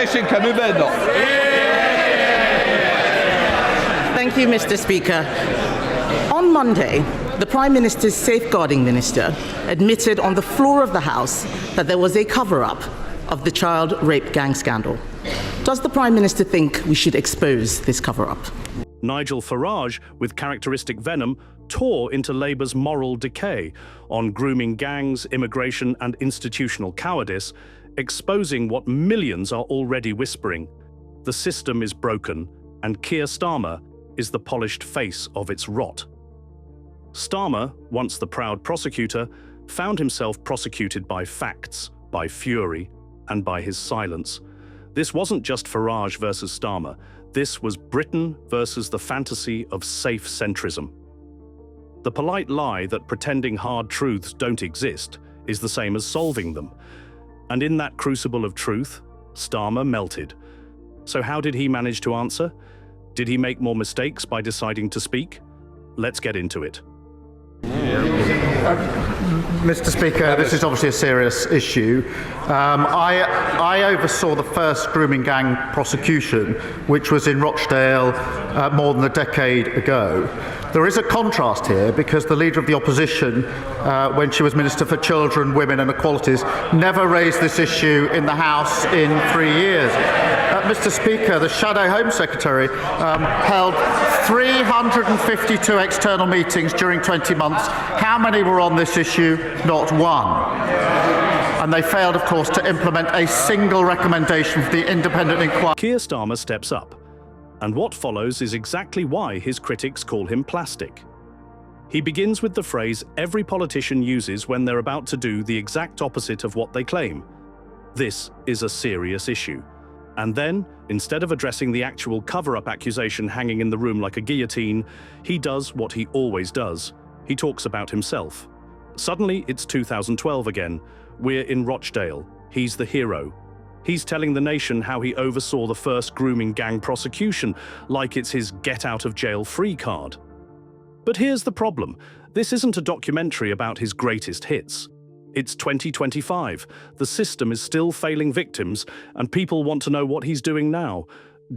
session kan vi vända. Thank you, Mr. Speaker. On Monday, the Prime Minister's safeguarding minister admitted on the floor of the House that there was a cover-up of the child rape gang scandal. Does the Prime Minister think we should expose this cover-up? Nigel Farage, with characteristic venom, tore into Labour's moral decay on grooming gangs, immigration and institutional cowardice, exposing what millions are already whispering. The system is broken, and Keir Starmer is the polished face of its rot. Starmer, once the proud prosecutor, found himself prosecuted by facts, by fury, and by his silence. This wasn't just Farage versus Starmer. This was Britain versus the fantasy of safe centrism. The polite lie that pretending hard truths don't exist is the same as solving them. And in that crucible of truth, Starmer melted. So how did he manage to answer? Did he make more mistakes by deciding to speak? Let's get into it. Mr. Speaker, this is obviously a serious issue. I oversaw the first grooming gang prosecution, which was in Rochdale more than a decade ago. There is a contrast here because the Leader of the Opposition, when she was Minister for Children, Women and Equalities, never raised this issue in the House in 3 years. Mr. Speaker, the Shadow Home Secretary held 352 external meetings during 20 months. How many were on this issue? Not one. And they failed, of course, to implement a single recommendation for the independent inquiry. Keir Starmer steps up, and what follows is exactly why his critics call him plastic. He begins with the phrase every politician uses when they're about to do the exact opposite of what they claim. This is a serious issue. And then, instead of addressing the actual cover-up accusation hanging in the room like a guillotine, he does what he always does. He talks about himself. Suddenly, it's 2012 again. We're in Rochdale. He's the hero. He's telling the nation how he oversaw the first grooming gang prosecution, like it's his get-out-of-jail-free card. But here's the problem. This isn't a documentary about his greatest hits. It's 2025. The system is still failing victims, and people want to know what he's doing now.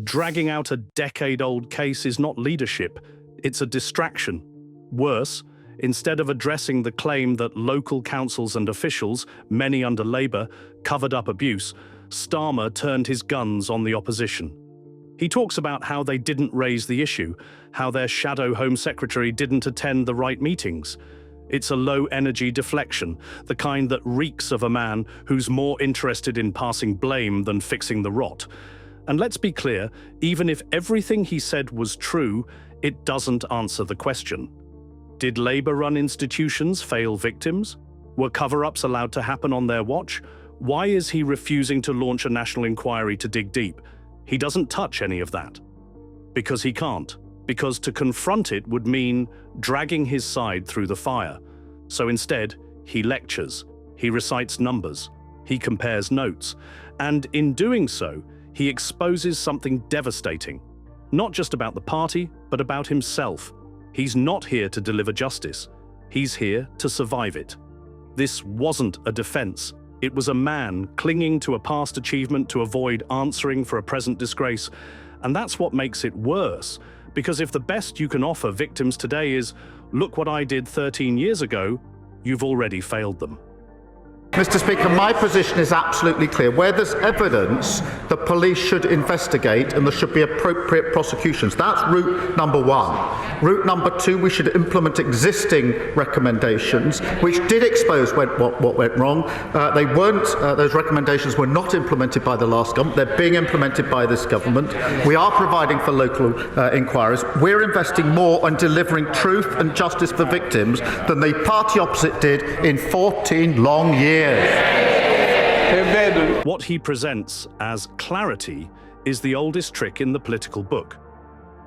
Dragging out a decade-old case is not leadership. It's a distraction. Worse, instead of addressing the claim that local councils and officials, many under Labour, covered up abuse, Starmer turned his guns on the opposition. He talks about how they didn't raise the issue, how their Shadow Home Secretary didn't attend the right meetings. It's a low-energy deflection, the kind that reeks of a man who's more interested in passing blame than fixing the rot. And let's be clear, even if everything he said was true, it doesn't answer the question. Did Labour-run institutions fail victims? Were cover-ups allowed to happen on their watch? Why is he refusing to launch a national inquiry to dig deep? He doesn't touch any of that. Because he can't. Because to confront it would mean dragging his side through the fire. So instead, he lectures, he recites numbers, he compares notes, and in doing so, he exposes something devastating. Not just about the party, but about himself. He's not here to deliver justice. He's here to survive it. This wasn't a defense. It was a man clinging to a past achievement to avoid answering for a present disgrace. And that's what makes it worse. Because if the best you can offer victims today is, look what I did 13 years ago, you've already failed them. Mr. Speaker, my position is absolutely clear. Where there's evidence, the police should investigate and there should be appropriate prosecutions. That's route number one. Route number two, we should implement existing recommendations, which did expose what went wrong. They weren't, those recommendations were not implemented by the last government. They're being implemented by this government. We are providing for local inquiries. We're investing more on delivering truth and justice for victims than the party opposite did in 14 long years. What he presents as clarity is the oldest trick in the political book.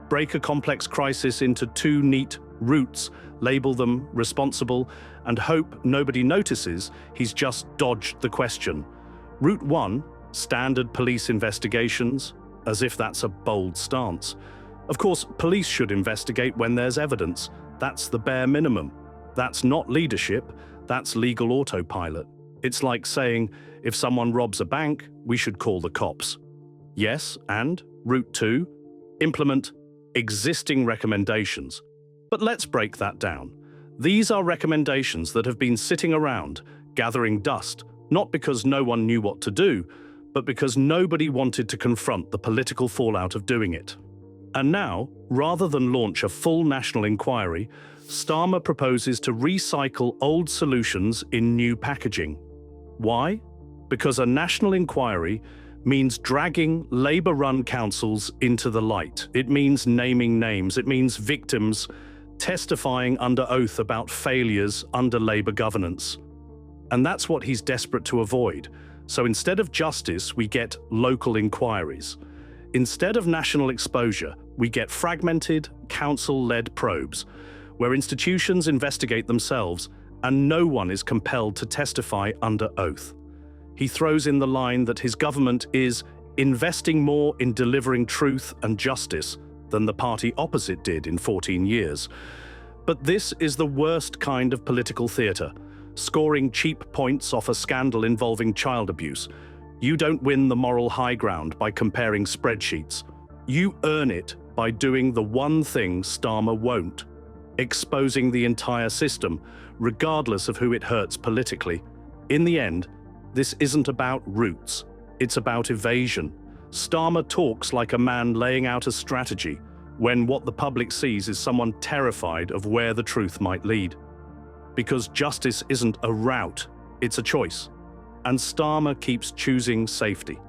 Break a complex crisis into two neat routes, label them responsible, and hope nobody notices he's just dodged the question. Route 1, standard police investigations, as if that's a bold stance. Of course, police should investigate when there's evidence. That's the bare minimum. That's not leadership, that's legal autopilot. It's like saying, if someone robs a bank, we should call the cops. Yes, and route 2, implement existing recommendations. But let's break that down. These are recommendations that have been sitting around, gathering dust, not because no one knew what to do, but because nobody wanted to confront the political fallout of doing it. And now, rather than launch a full national inquiry, Starmer proposes to recycle old solutions in new packaging. Why? Because a national inquiry means dragging Labour-run councils into the light. It means naming names. It means victims testifying under oath about failures under Labour governance. And that's what he's desperate to avoid. So instead of justice, we get local inquiries. Instead of national exposure, we get fragmented, council-led probes, where institutions investigate themselves and no one is compelled to testify under oath. He throws in the line that his government is investing more in delivering truth and justice than the party opposite did in 14 years. But this is the worst kind of political theatre, scoring cheap points off a scandal involving child abuse. You don't win the moral high ground by comparing spreadsheets. You earn it by doing the one thing Starmer won't: exposing the entire system, regardless of who it hurts politically. In the end, this isn't about roots, it's about evasion. Starmer talks like a man laying out a strategy, when what the public sees is someone terrified of where the truth might lead. Because justice isn't a route, it's a choice. And Starmer keeps choosing safety.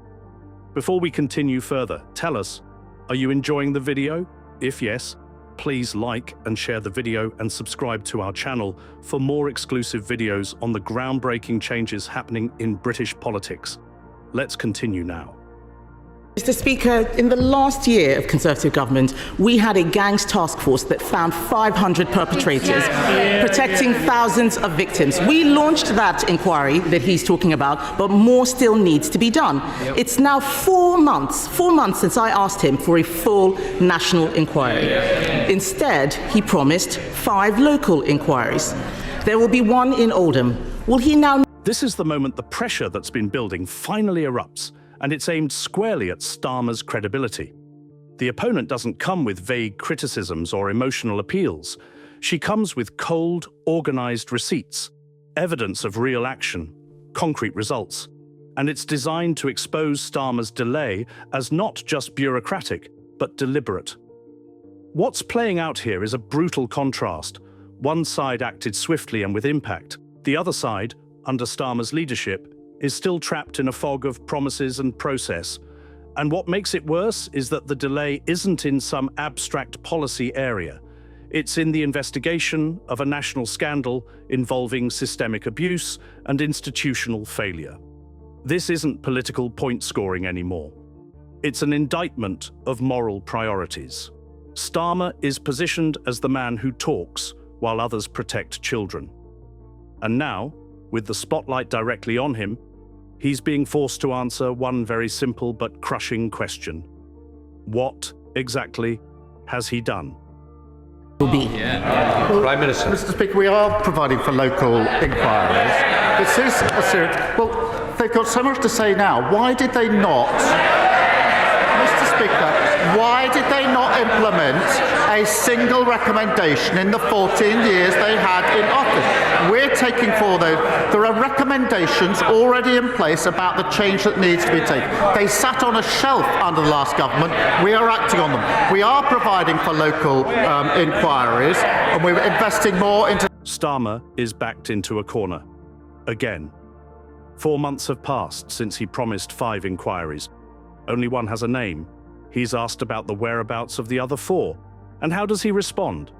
Before we continue further, tell us, are you enjoying the video? If yes, please like and share the video and subscribe to our channel for more exclusive videos on the groundbreaking changes happening in British politics. Let's continue now. Mr. Speaker, in the last year of Conservative government, we had a gangs task force that found 500 perpetrators, protecting thousands of victims. We launched that inquiry that he's talking about, but more still needs to be done. It's now 4 months since I asked him for a full national inquiry. Instead, he promised 5 local inquiries. There will be one in Oldham. Will he now... This is the moment the pressure that's been building finally erupts, and it's aimed squarely at Starmer's credibility. The opponent doesn't come with vague criticisms or emotional appeals. She comes with cold, organized receipts, evidence of real action, concrete results. And it's designed to expose Starmer's delay as not just bureaucratic, but deliberate. What's playing out here is a brutal contrast. One side acted swiftly and with impact. The other side, under Starmer's leadership, is still trapped in a fog of promises and process. And what makes it worse is that the delay isn't in some abstract policy area. It's in the investigation of a national scandal involving systemic abuse and institutional failure. This isn't political point scoring anymore. It's an indictment of moral priorities. Starmer is positioned as the man who talks while others protect children. And now, with the spotlight directly on him, he's being forced to answer one very simple but crushing question. What exactly has he done? Prime Minister. Mr. Speaker, we are providing for local inquiries. This is a serious... Well, they've got so much to say now. Why did they not... Mr. Speaker, why did they not implement a single recommendation in the 14 years they had in office? We're taking forward those. There are recommendations already in place about the change that needs to be taken. They sat on a shelf under the last government. We are acting on them. We are providing for local inquiries, and we're investing more into... Starmer is backed into a corner. Again. 4 months have passed since he promised 5 inquiries. Only one has a name. He's asked about the whereabouts of the other 4. And how does he respond?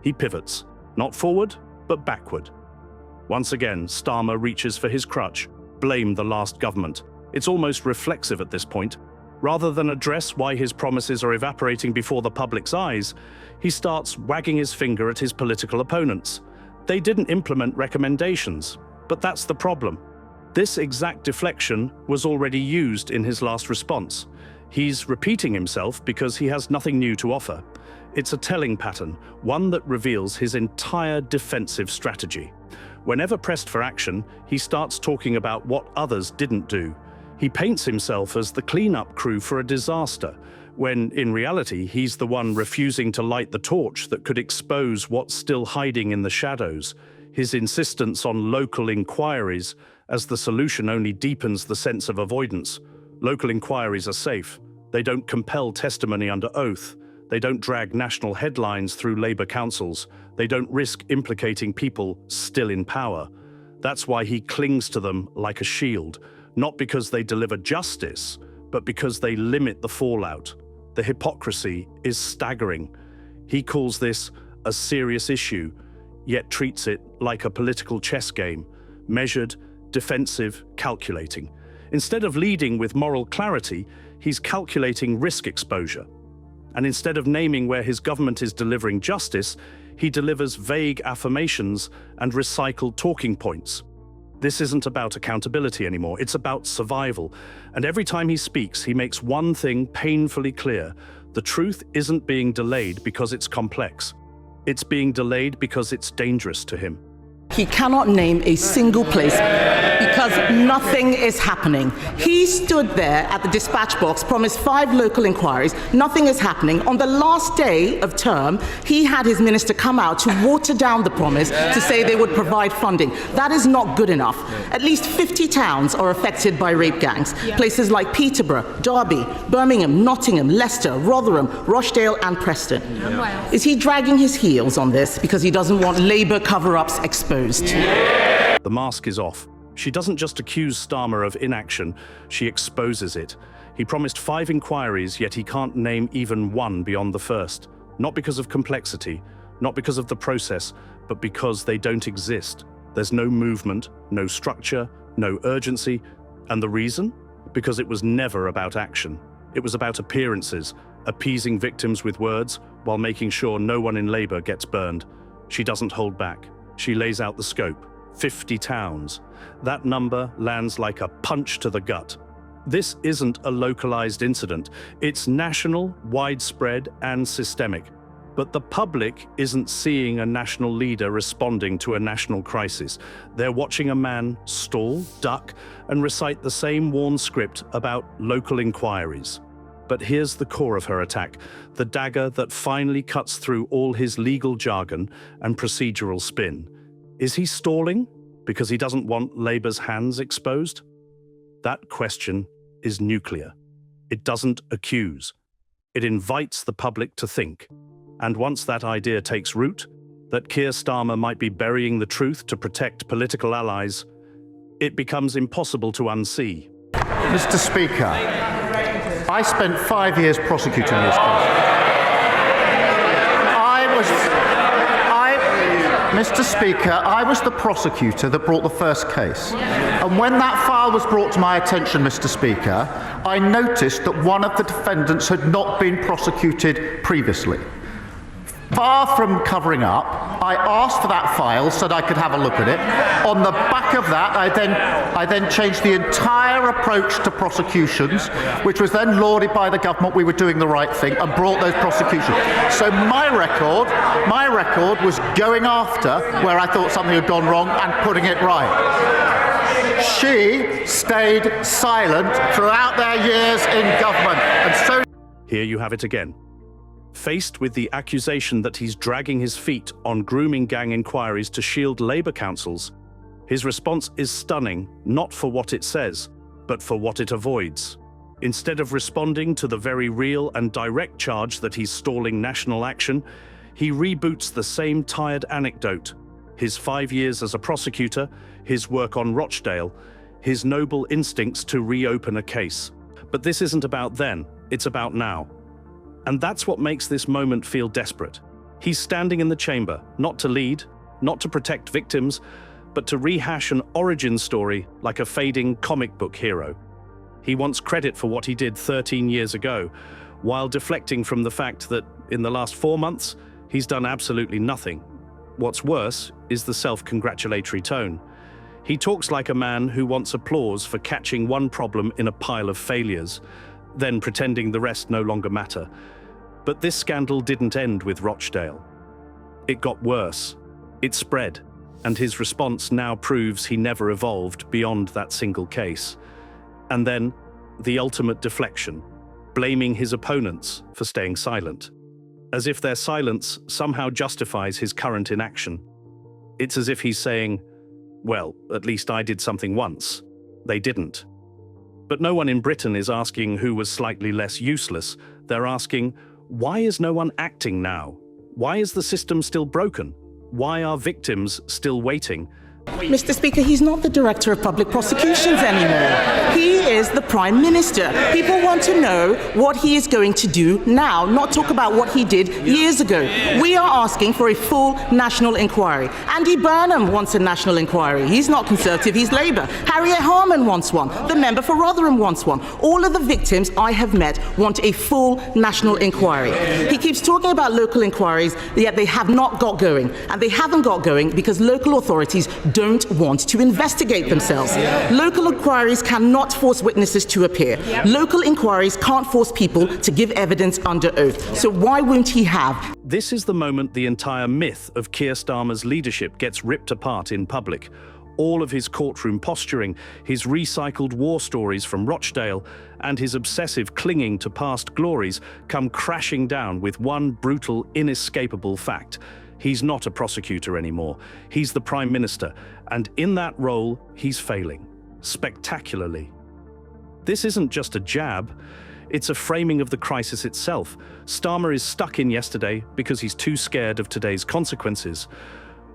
He pivots, not forward, but backward. Once again, Starmer reaches for his crutch, blame the last government. It's almost reflexive at this point. Rather than address why his promises are evaporating before the public's eyes, he starts wagging his finger at his political opponents. They didn't implement recommendations, but that's the problem. This exact deflection was already used in his last response. He's repeating himself because he has nothing new to offer. It's a telling pattern, one that reveals his entire defensive strategy. Whenever pressed for action, he starts talking about what others didn't do. He paints himself as the cleanup crew for a disaster, when in reality he's the one refusing to light the torch that could expose what's still hiding in the shadows. His insistence on local inquiries as the solution only deepens the sense of avoidance. Local inquiries are safe. They don't compel testimony under oath. They don't drag national headlines through Labour councils. They don't risk implicating people still in power. That's why he clings to them like a shield, not because they deliver justice, but because they limit the fallout. The hypocrisy is staggering. He calls this a serious issue, yet treats it like a political chess game, measured, defensive, calculating. Instead of leading with moral clarity, he's calculating risk exposure. And instead of naming where his government is delivering justice, he delivers vague affirmations and recycled talking points. This isn't about accountability anymore, it's about survival. And every time he speaks, he makes one thing painfully clear. The truth isn't being delayed because it's complex. It's being delayed because it's dangerous to him. He cannot name a single place because nothing is happening. He stood there at the dispatch box, promised 5 local inquiries. Nothing is happening. On the last day of term, he had his minister come out to water down the promise to say they would provide funding. That is not good enough. At least 50 towns are affected by rape gangs. Places like Peterborough, Derby, Birmingham, Nottingham, Leicester, Rotherham, Rochdale and Preston. Is he dragging his heels on this because he doesn't want Labour cover-ups exposed? The mask is off. She doesn't just accuse Starmer of inaction, she exposes it. He promised 5 inquiries, yet he can't name even one beyond the first. Not because of complexity, not because of the process, but because they don't exist. There's no movement, no structure, no urgency. And the reason? Because it was never about action. It was about appearances, appeasing victims with words, while making sure no one in Labour gets burned. She doesn't hold back. She lays out the scope. 50 towns. That number lands like a punch to the gut. This isn't a localized incident. It's national, widespread, and systemic. But the public isn't seeing a national leader responding to a national crisis. They're watching a man stall, duck, and recite the same worn script about local inquiries. But here's the core of her attack, the dagger that finally cuts through all his legal jargon and procedural spin. Is he stalling because he doesn't want Labour's hands exposed? That question is nuclear. It doesn't accuse. It invites the public to think. And once that idea takes root, that Keir Starmer might be burying the truth to protect political allies, it becomes impossible to unsee. Mr. Speaker, I spent 5 years prosecuting this case. Mr. Speaker, I was the prosecutor that brought the first case. And when that file was brought to my attention, Mr. Speaker, I noticed that one of the defendants had not been prosecuted previously. Far from covering up, I asked for that file so that I could have a look at it. On the back of that, I then changed the entire approach to prosecutions, which was then lauded by the government. We were doing the right thing and brought those prosecutions. So my record was going after where I thought something had gone wrong and putting it right. She stayed silent throughout their years in government. And so Here you have it again. Faced with the accusation that he's dragging his feet on grooming gang inquiries to shield Labour councils, his response is stunning, not for what it says, but for what it avoids. Instead of responding to the very real and direct charge that he's stalling national action, he reboots the same tired anecdote. His 5 years as a prosecutor, his work on Rochdale, his noble instincts to reopen a case. But this isn't about then, it's about now. And that's what makes this moment feel desperate. He's standing in the chamber, not to lead, not to protect victims, but to rehash an origin story like a fading comic book hero. He wants credit for what he did 13 years ago, while deflecting from the fact that in the last 4 months, he's done absolutely nothing. What's worse is the self-congratulatory tone. He talks like a man who wants applause for catching one problem in a pile of failures, then pretending the rest no longer matter. But this scandal didn't end with Rochdale. It got worse. It spread, and his response now proves he never evolved beyond that single case. And then, the ultimate deflection, blaming his opponents for staying silent, as if their silence somehow justifies his current inaction. It's as if he's saying, well, at least I did something once. They didn't. But no one in Britain is asking who was slightly less useless. They're asking, why is no one acting now? Why is the system still broken? Why are victims still waiting? Mr. Speaker, he's not the Director of Public Prosecutions anymore. He is the Prime Minister. People want to know what he is going to do now, not talk about what he did years ago. We are asking for a full national inquiry. Andy Burnham wants a national inquiry. He's not Conservative, he's Labour. Harriet Harman wants one. The member for Rotherham wants one. All of the victims I have met want a full national inquiry. He keeps talking about local inquiries, yet they have not got going. And they haven't got going because local authorities don't want to investigate themselves. Local inquiries cannot force witnesses to appear. Local inquiries can't force people to give evidence under oath. So why won't he have? This is the moment the entire myth of Keir Starmer's leadership gets ripped apart in public. All of his courtroom posturing, his recycled war stories from Rochdale, and his obsessive clinging to past glories come crashing down with one brutal, inescapable fact. He's not a prosecutor anymore. He's the Prime Minister, and in that role, he's failing. Spectacularly. This isn't just a jab, it's a framing of the crisis itself. Starmer is stuck in yesterday because he's too scared of today's consequences.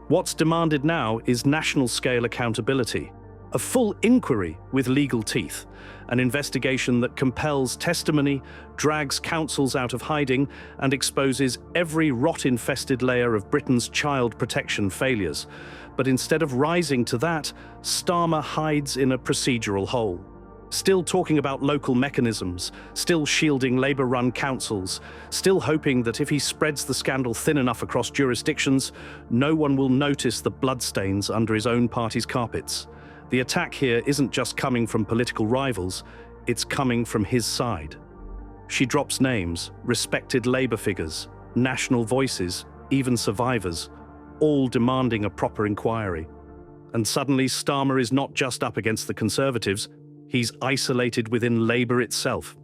What's demanded now is national-scale accountability, a full inquiry with legal teeth, an investigation that compels testimony, drags counsels out of hiding, and exposes every rot-infested layer of Britain's child protection failures. But instead of rising to that, Starmer hides in a procedural hole. Still talking about local mechanisms, still shielding Labour-run councils, still hoping that if he spreads the scandal thin enough across jurisdictions, no one will notice the bloodstains under his own party's carpets. The attack here isn't just coming from political rivals, it's coming from his side. She drops names, respected Labour figures, national voices, even survivors, all demanding a proper inquiry. And suddenly Starmer is not just up against the Conservatives, he's isolated within Labour itself.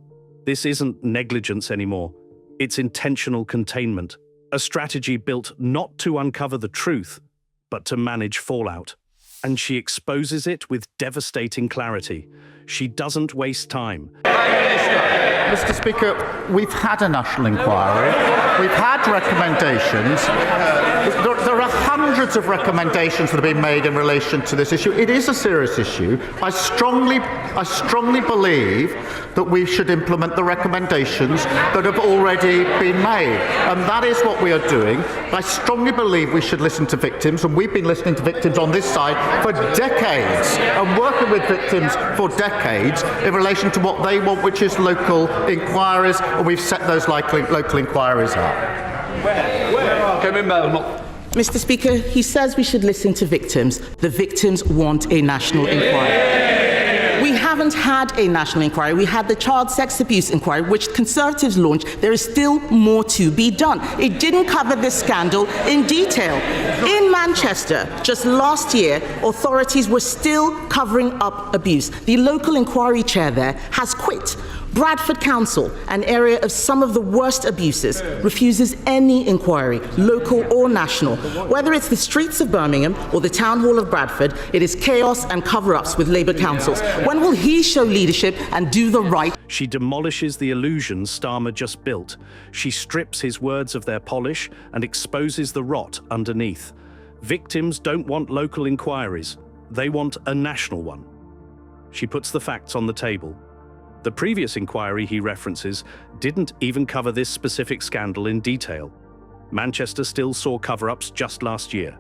This isn't negligence anymore, it's intentional containment, a strategy built not to uncover the truth, but to manage fallout. And she exposes it with devastating clarity. She doesn't waste time. Mr. Speaker, we've had a national inquiry. We've had recommendations. There are hundreds of recommendations that have been made in relation to this issue. It is a serious issue. I strongly believe that we should implement the recommendations that have already been made. And that is what we are doing. I strongly believe we should listen to victims, and we've been listening to victims on this side for decades and working with victims for decades in relation to what they want, which is local inquiries, and we've set those local inquiries up. Mr. Speaker, he says we should listen to victims. The victims want a national inquiry. We haven't had a national inquiry. We had the child sex abuse inquiry, which Conservatives launched. There is still more to be done. It didn't cover this scandal in detail. In Manchester, just last year, authorities were still covering up abuse. The local inquiry chair there has quit. Bradford Council, an area of some of the worst abuses, refuses any inquiry, local or national. Whether it's the streets of Birmingham or the Town Hall of Bradford, it is chaos and cover-ups with Labour councils. When will he show leadership and do the right? She demolishes the illusions Starmer just built. She strips his words of their polish and exposes the rot underneath. Victims don't want local inquiries. They want a national one. She puts the facts on the table. The previous inquiry he references didn't even cover this specific scandal in detail. Manchester still saw cover-ups just last year.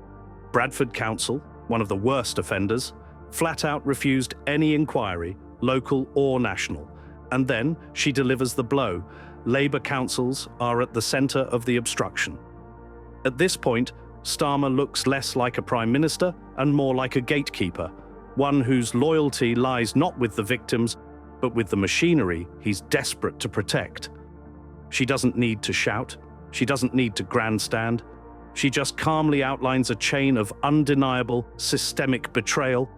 Bradford Council, one of the worst offenders, flat out refused any inquiry, local or national. And then she delivers the blow. Labour councils are at the centre of the obstruction. At this point, Starmer looks less like a Prime Minister and more like a gatekeeper, one whose loyalty lies not with the victims, but with the machinery he's desperate to protect. She doesn't need to shout. She doesn't need to grandstand. She just calmly outlines a chain of undeniable, systemic betrayal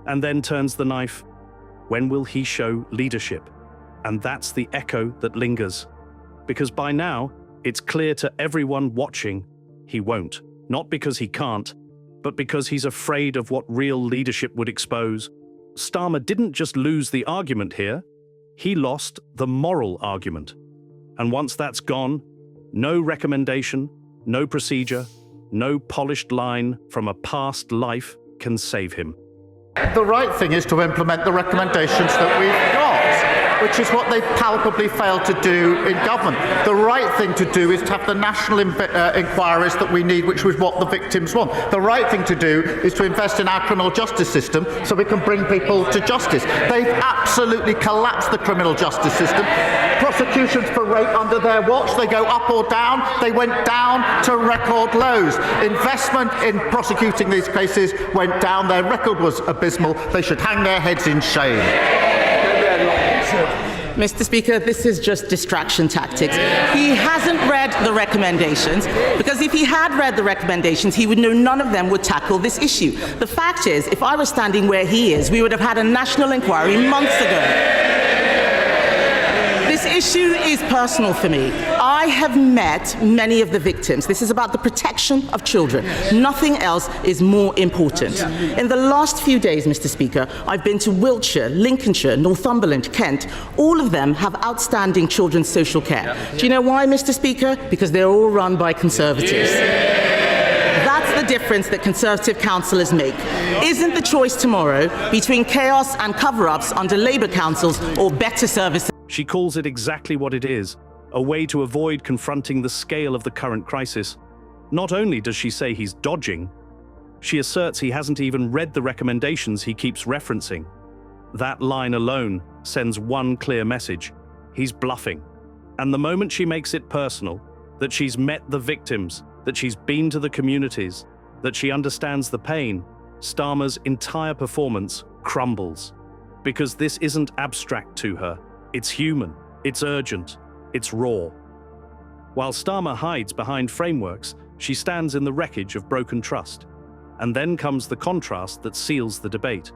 and then turns the knife When will he show leadership? And that's the echo that lingers. Because by now, it's clear to everyone watching, he won't. Not because he can't, but because he's afraid of what real leadership would expose. Starmer didn't just lose the argument here, he lost the moral argument. And once that's gone, no recommendation, no procedure, no polished line from a past life can save him. The right thing is to implement the recommendations that we've got, which is what they've palpably failed to do in government. The right thing to do is to have the national inquiries that we need, which was what the victims want. The right thing to do is to invest in our criminal justice system so we can bring people to justice. They've absolutely collapsed the criminal justice system. Prosecutions for rape under their watch, they go up or down. They went down to record lows. Investment in prosecuting these cases went down. Their record was abysmal. They should hang their heads in shame. Mr. Speaker, this is just distraction tactics. He hasn't read the recommendations, because if he had read the recommendations, he would know none of them would tackle this issue. The fact is, if I was standing where he is, we would have had a national inquiry months ago. This issue is personal for me. I have met many of the victims. This is about the protection of children. Nothing else is more important. In the last few days, Mr. Speaker, I've been to Wiltshire, Lincolnshire, Northumberland, Kent. All of them have outstanding children's social care. Do you know why, Mr. Speaker? Because they're all run by Conservatives. That's the difference that Conservative councillors make. Isn't the choice tomorrow between chaos and cover-ups under Labour councils or better services? She calls it exactly what it is, a way to avoid confronting the scale of the current crisis. Not only does she say he's dodging, she asserts he hasn't even read the recommendations he keeps referencing. That line alone sends one clear message: he's bluffing. And the moment she makes it personal, that she's met the victims, that she's been to the communities, that she understands the pain, Starmer's entire performance crumbles. Because this isn't abstract to her. It's human, it's urgent, it's raw. While Starmer hides behind frameworks, she stands in the wreckage of broken trust. And then comes the contrast that seals the debate.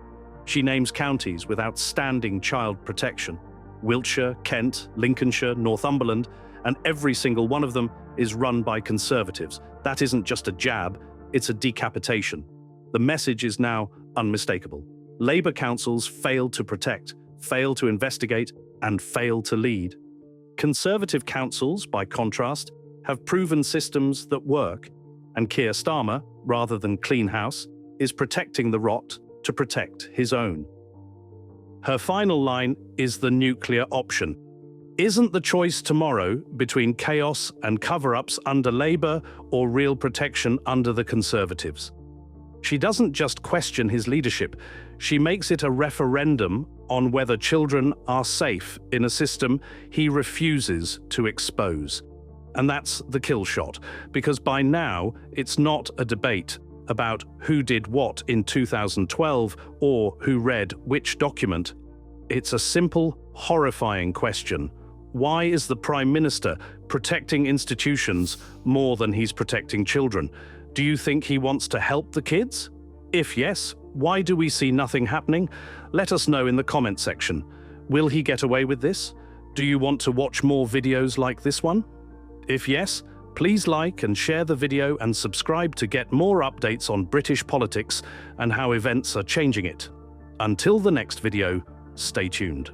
She names counties with outstanding child protection: Wiltshire, Kent, Lincolnshire, Northumberland, and every single one of them is run by Conservatives. That isn't just a jab, it's a decapitation. The message is now unmistakable. Labour councils failed to protect, failed to investigate, and fail to lead. Conservative councils, by contrast, have proven systems that work, and Keir Starmer, rather than clean house, is protecting the rot to protect his own. Her final line is the nuclear option. Isn't the choice tomorrow between chaos and cover-ups under Labour or real protection under the Conservatives? She doesn't just question his leadership, she makes it a referendum on whether children are safe in a system he refuses to expose. And that's the kill shot, because by now it's not a debate about who did what in 2012 or who read which document. It's a simple, horrifying question. Why is the Prime Minister protecting institutions more than he's protecting children? Do you think he wants to help the kids? If yes, why do we see nothing happening? Let us know in the comment section. Will he get away with this? Do you want to watch more videos like this one? If yes, please like and share the video and subscribe to get more updates on British politics and how events are changing it. Until the next video, stay tuned.